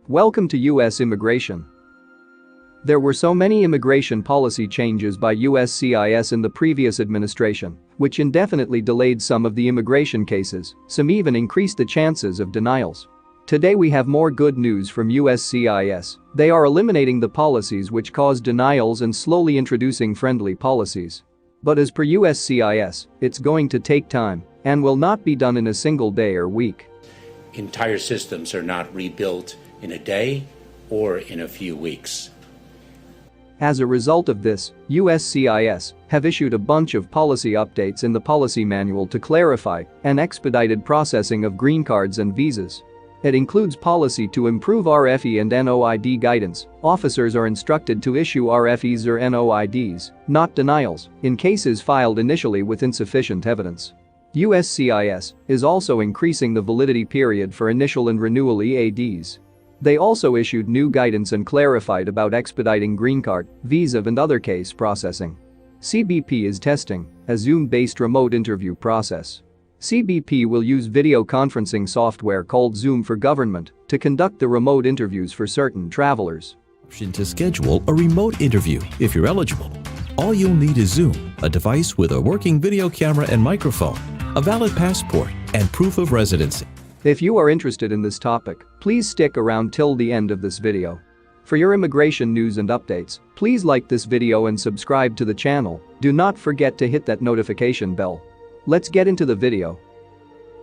Welcome to U.S. immigration. There were so many immigration policy changes by U.S.C.I.S. in the previous administration, which indefinitely delayed some of the immigration cases, some even increased the chances of denials. Today we have more good news from U.S.C.I.S. They are eliminating the policies which cause denials and slowly introducing friendly policies. But as per U.S.C.I.S., it's going to take time and will not be done in a single day or week. Entire systems are not rebuilt in a day or in a few weeks. As a result of this, U.S.C.I.S. have issued a bunch of policy updates in the policy manual to clarify and expedited processing of green cards and visas. It includes policy to improve R.F.E and N.O.I.D guidance. Officers are instructed to issue R.F.Es or N.O.I.Ds, not denials, in cases filed initially with insufficient evidence. U.S.C.I.S. is also increasing the validity period for initial and renewal EADs. They also issued new guidance and clarified about expediting green card, visa and other case processing. CBP is testing a Zoom-based remote interview process. CBP will use video conferencing software called Zoom for Government to conduct the remote interviews for certain travelers. To schedule a remote interview if you're eligible. All you'll need is Zoom, a device with a working video camera and microphone, a valid passport, and proof of residency. If you are interested in this topic, please stick around till the end of this video. For your immigration news and updates, please like this video and subscribe to the channel. Do not forget to hit that notification bell. Let's get into the video.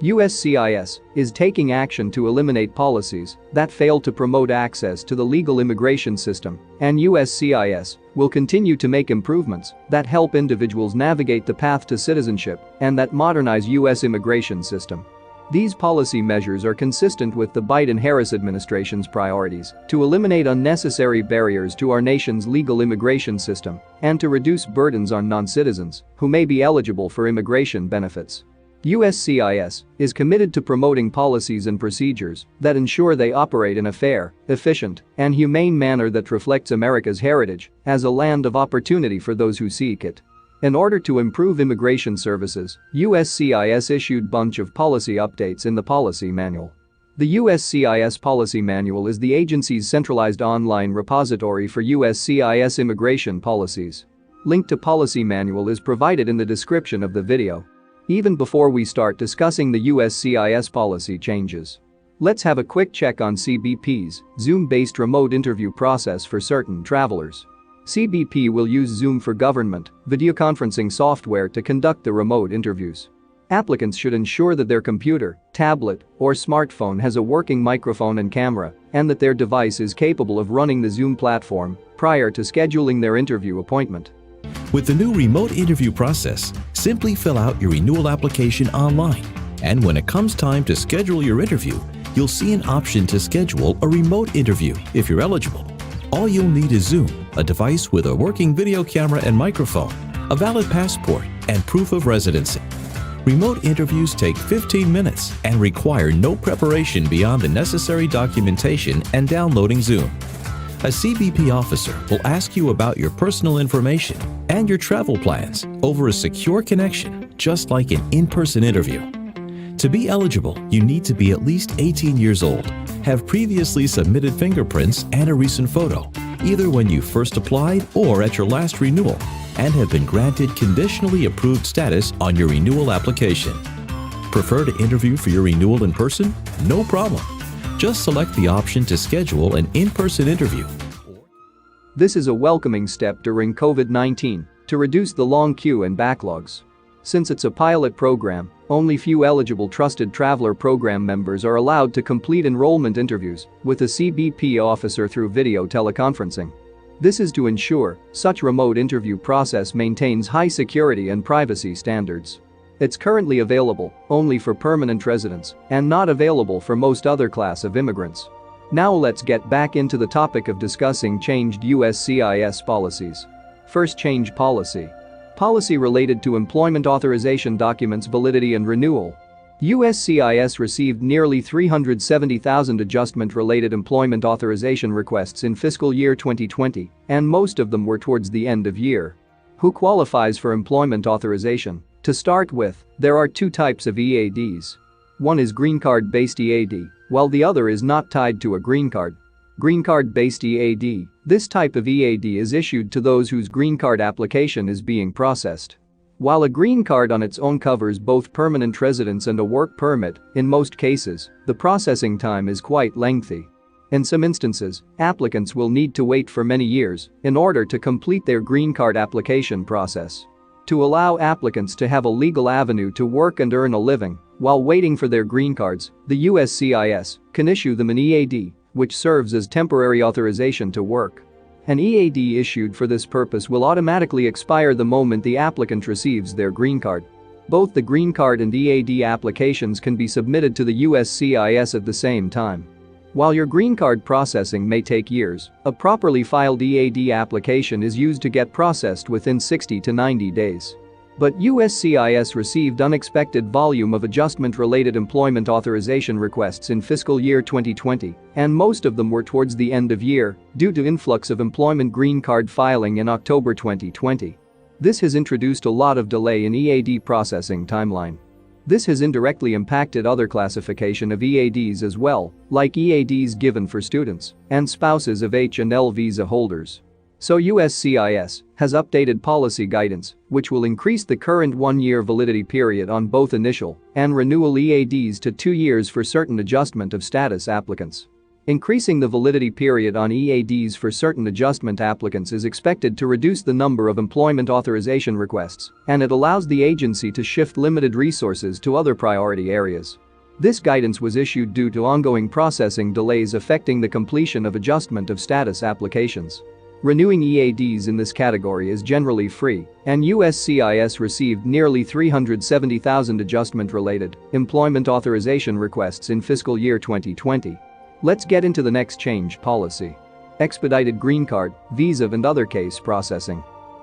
U.S.C.I.S. is taking action to eliminate policies that fail to promote access to the legal immigration system, and U.S.C.I.S. will continue to make improvements that help individuals navigate the path to citizenship and that modernize U.S. immigration system. These policy measures are consistent with the Biden-Harris administration's priorities to eliminate unnecessary barriers to our nation's legal immigration system and to reduce burdens on non-citizens who may be eligible for immigration benefits. U.S.C.I.S. is committed to promoting policies and procedures that ensure they operate in a fair, efficient, and humane manner that reflects America's heritage as a land of opportunity for those who seek it. In order to improve immigration services, U.S.C.I.S. issued bunch of policy updates in the policy manual. The U.S.C.I.S. policy manual is the agency's centralized online repository for U.S.C.I.S. immigration policies. Link to policy manual is provided in the description of the video. Even before we start discussing the U.S.C.I.S. policy changes, let's have a quick check on CBP's Zoom-based remote interview process for certain travelers. CBP will use Zoom for Government video conferencing software to conduct the remote interviews. Applicants should ensure that their computer, tablet, or smartphone has a working microphone and camera and that their device is capable of running the Zoom platform prior to scheduling their interview appointment. With the new remote interview process, simply fill out your renewal application online, and when it comes time to schedule your interview, you'll see an option to schedule a remote interview if you're eligible. All you'll need is Zoom, a device with a working video camera and microphone, a valid passport, and proof of residency. Remote interviews take 15 minutes and require no preparation beyond the necessary documentation and downloading Zoom. A CBP officer will ask you about your personal information and your travel plans over a secure connection, just like an in-person interview. To be eligible, you need to be at least 18 years old, have previously submitted fingerprints and a recent photo, either when you first applied or at your last renewal, and have been granted conditionally approved status on your renewal application. Prefer to interview for your renewal in person? No problem. Just select the option to schedule an in-person interview. This is a welcoming step during COVID-19 to reduce the long queue and backlogs. Since it's a pilot program, only few eligible Trusted Traveler Program members are allowed to complete enrollment interviews with a CBP officer through video teleconferencing. This is to ensure such remote interview process maintains high security and privacy standards. It's currently available only for permanent residents and not available for most other class of immigrants. Now let's get back into the topic of discussing changed U.S.C.I.S. policies. First, change policy. Policy related to employment authorization documents validity and renewal. U.S.C.I.S. received nearly 370,000 adjustment-related employment authorization requests in fiscal year 2020, and most of them were towards the end of year. Who qualifies for employment authorization To start with, there are two types of EADs. One is green card-based EAD, while the other is not tied to a green card. Green card-based EAD, this type of EAD is issued to those whose green card application is being processed. While a green card on its own covers both permanent residence and a work permit, in most cases, the processing time is quite lengthy. In some instances, applicants will need to wait for many years in order to complete their green card application process. To allow applicants to have a legal avenue to work and earn a living while waiting for their green cards, the U.S.C.I.S. can issue them an EAD, which serves as temporary authorization to work. An EAD issued for this purpose will automatically expire the moment the applicant receives their green card. Both the green card and EAD applications can be submitted to the U.S.C.I.S. at the same time. While your green card processing may take years, a properly filed EAD application is used to get processed within 60 to 90 days. But U.S.C.I.S. received unexpected volume of adjustment-related employment authorization requests in fiscal year 2020, and most of them were towards the end of year due to influx of employment green card filing in October 2020. This has introduced a lot of delay in EAD processing timeline. This has indirectly impacted other classification of EADs as well, like EADs given for students and spouses of H&L visa holders. So U.S.C.I.S. has updated policy guidance, which will increase the current one-year validity period on both initial and renewal EADs to 2 years for certain adjustment of status applicants. Increasing the validity period on EADs for certain adjustment applicants is expected to reduce the number of employment authorization requests, and it allows the agency to shift limited resources to other priority areas. This guidance was issued due to ongoing processing delays affecting the completion of adjustment of status applications. Renewing EADs in this category is generally free, and U.S.C.I.S. received nearly 370,000 adjustment-related employment authorization requests in fiscal year 2020. Let's get into the next change policy. Expedited green card, visa and other case processing.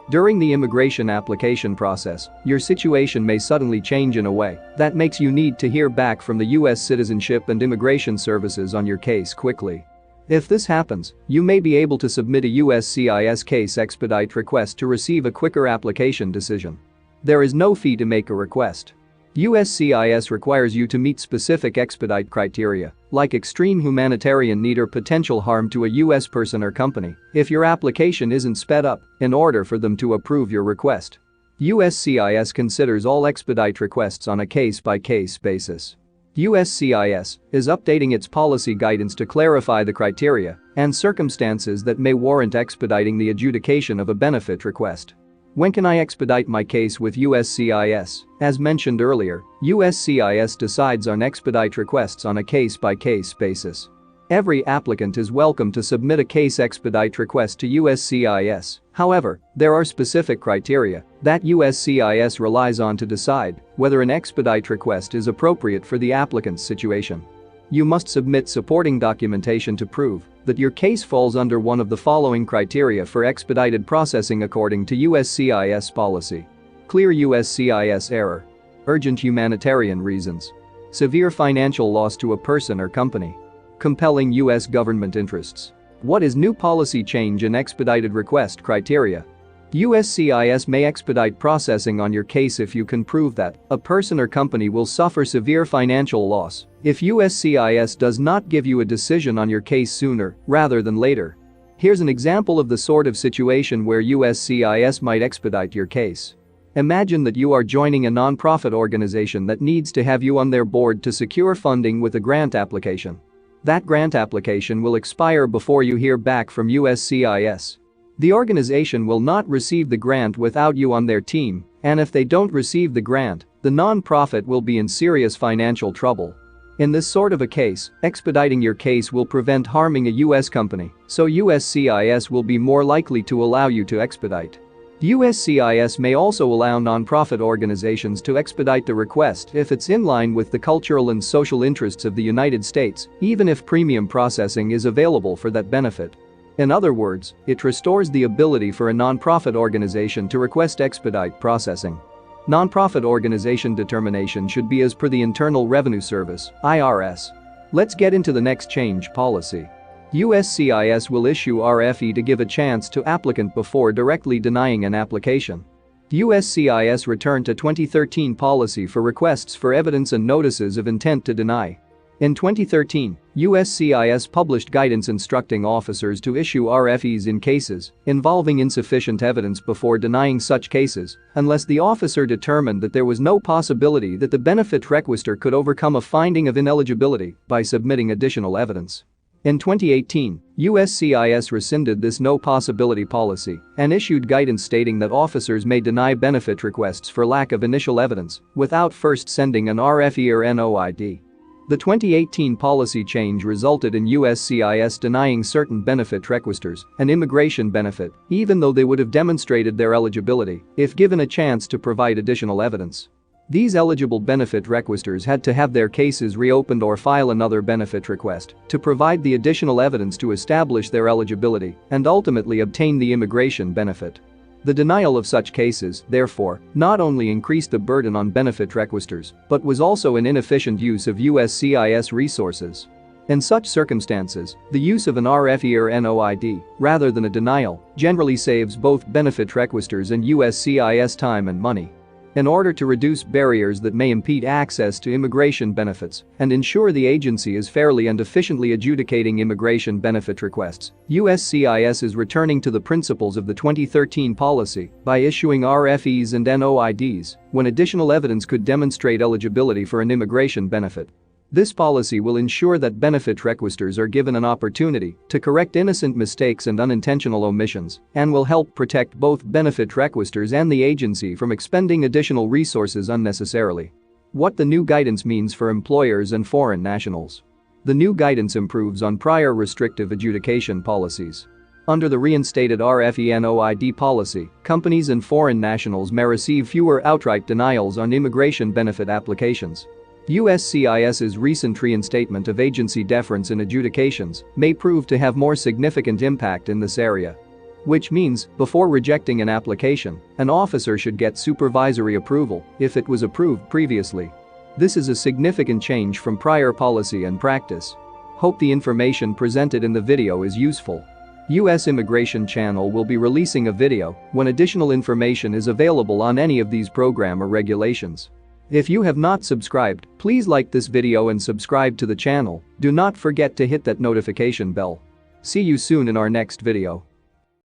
During the immigration application process, your situation may suddenly change in a way that makes you need to hear back from the U.S. Citizenship and Immigration Services on your case quickly. If this happens, you may be able to submit a U.S.C.I.S. case expedite request to receive a quicker application decision. There is no fee to make a request. U.S.C.I.S. requires you to meet specific expedite criteria, like extreme humanitarian need or potential harm to a U.S. person or company, if your application isn't sped up, in order for them to approve your request. U.S.C.I.S. considers all expedite requests on a case-by-case basis. U.S.C.I.S. is updating its policy guidance to clarify the criteria and circumstances that may warrant expediting the adjudication of a benefit request. When can I expedite my case with U.S.C.I.S.? As mentioned earlier, U.S.C.I.S. decides on expedite requests on a case-by-case basis. Every applicant is welcome to submit a case expedite request to U.S.C.I.S. However, there are specific criteria that U.S.C.I.S. relies on to decide whether an expedite request is appropriate for the applicant's situation. You must submit supporting documentation to prove that your case falls under one of the following criteria for expedited processing according to U.S.C.I.S. policy. Clear U.S.C.I.S. error. Urgent humanitarian reasons. Severe financial loss to a person or company. Compelling U.S. government interests. What is new policy change in expedited request criteria? U.S.C.I.S. may expedite processing on your case if you can prove that a person or company will suffer severe financial loss if U.S.C.I.S. does not give you a decision on your case sooner rather than later. Here's an example of the sort of situation where U.S.C.I.S. might expedite your case. Imagine that you are joining a non-profit organization that needs to have you on their board to secure funding with a grant application. That grant application will expire before you hear back from U.S.C.I.S. The organization will not receive the grant without you on their team, and if they don't receive the grant, the non-profit will be in serious financial trouble. In this sort of a case, expediting your case will prevent harming a U.S. company, so U.S.C.I.S. will be more likely to allow you to expedite. U.S.C.I.S. may also allow non-profit organizations to expedite the request if it's in line with the cultural and social interests of the United States, even if premium processing is available for that benefit. In other words, it restores the ability for a non-profit organization to request expedite processing. Non-profit organization determination should be as per the Internal Revenue Service (IRS). Let's get into the next change policy. U.S.C.I.S. will issue R.F.E. to give a chance to applicant before directly denying an application. U.S.C.I.S. returned to 2013 policy for requests for evidence and notices of intent to deny. In 2013, U.S.C.I.S. published guidance instructing officers to issue RFEs in cases involving insufficient evidence before denying such cases, unless the officer determined that there was no possibility that the benefit requester could overcome a finding of ineligibility by submitting additional evidence. In 2018, U.S.C.I.S. rescinded this no possibility policy and issued guidance stating that officers may deny benefit requests for lack of initial evidence without first sending an R.F.E. or N.O.I.D. The 2018 policy change resulted in U.S.C.I.S. denying certain benefit requesters an immigration benefit, even though they would have demonstrated their eligibility if given a chance to provide additional evidence. These eligible benefit requesters had to have their cases reopened or file another benefit request to provide the additional evidence to establish their eligibility and ultimately obtain the immigration benefit. The denial of such cases, therefore, not only increased the burden on benefit requesters, but was also an inefficient use of U.S.C.I.S. resources. In such circumstances, the use of an R.F.E. or N.O.I.D. rather than a denial generally saves both benefit requesters and U.S.C.I.S. time and money. In order to reduce barriers that may impede access to immigration benefits and ensure the agency is fairly and efficiently adjudicating immigration benefit requests, U.S.C.I.S. is returning to the principles of the 2013 policy by issuing RFEs and NOIDs when additional evidence could demonstrate eligibility for an immigration benefit. This policy will ensure that benefit requesters are given an opportunity to correct innocent mistakes and unintentional omissions and will help protect both benefit requesters and the agency from expending additional resources unnecessarily. What the new guidance means for employers and foreign nationals. The new guidance improves on prior restrictive adjudication policies. Under the reinstated R.F.E. and NOID policy, companies and foreign nationals may receive fewer outright denials on immigration benefit applications. U.S.C.I.S.'s recent reinstatement of agency deference in adjudications may prove to have more significant impact in this area. Which means, before rejecting an application, an officer should get supervisory approval if it was approved previously. This is a significant change from prior policy and practice. Hope the information presented in the video is useful. U.S. Immigration Channel will be releasing a video when additional information is available on any of these program or regulations. If you have not subscribed, please like this video and subscribe to the channel. Do not forget to hit that notification bell. See you soon in our next video.